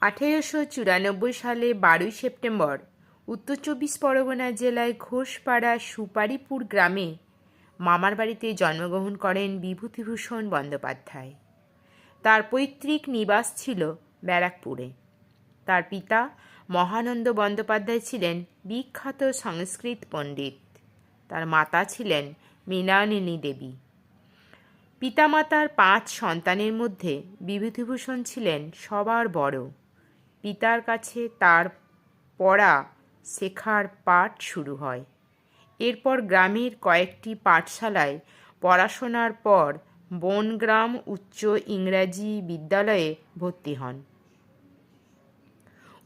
1894 সালে 12 সেপ্টেম্বর উত্তর চব্বিশ পরগনা জেলায় ঘোষপাড়া সুপারিপুর গ্রামে মামার বাড়িতে জন্মগ্রহণ করেন বিভূতিভূষণ বন্দ্যোপাধ্যায়। তার পৈতৃক নিবাস ছিল ব্যারাকপুরে। তার পিতা মহানন্দ বন্দ্যোপাধ্যায় ছিলেন বিখ্যাত সংস্কৃত পণ্ডিত। তার মাতা ছিলেন মৃণালিনী দেবী। পিতামাতার 5 সন্তানের মধ্যে বিভূতিভূষণ ছিলেন সবার বড়। পিতার কাছে তার পড়া শেখার পাঠ শুরু হয়। এরপর গ্রামের কয়েকটি পাঠশালায় পড়াশোনার পর বনগ্রাম উচ্চ ইংরাজি বিদ্যালয়ে ভর্তি হন।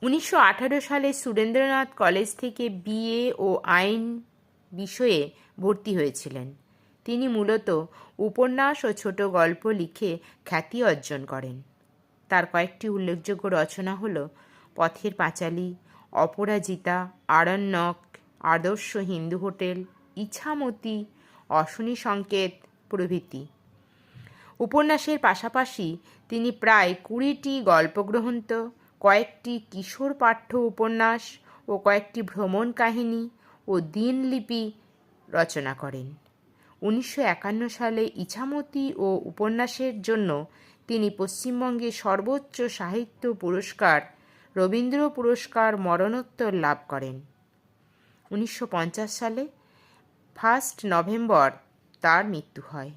1918 সালে সুরেন্দ্রনাথ কলেজ থেকে বিএ ও আইন বিষয়ে ভর্তি হয়েছিলেন। তিনি মূলত উপন্যাস ও ছোট গল্প লিখে খ্যাতি অর্জন করেন। তার কয়েকটি উল্লেখযোগ্য রচনা হল পথের পাঁচালী, অপরাজিতা, আরণ্যক, আদর্শ হিন্দু হোটেল, ইছামতি, অশনি সংকেত প্রভৃতি। উপন্যাসের পাশাপাশি তিনি প্রায় 20টি গল্পগ্রন্থ, কয়েকটি কিশোর পাঠ্য উপন্যাস ও কয়েকটি ভ্রমণ কাহিনী ও দিনলিপি রচনা করেন। 1951 সালে ইছামতি ও উপন্যাসের জন্য তিনি পশ্চিমবঙ্গের সর্বোচ্চ সাহিত্য পুরস্কার রবীন্দ্র পুরস্কার মরণোত্তর লাভ করেন। 1950 সালে 1 নভেম্বর তার মৃত্যু হয়।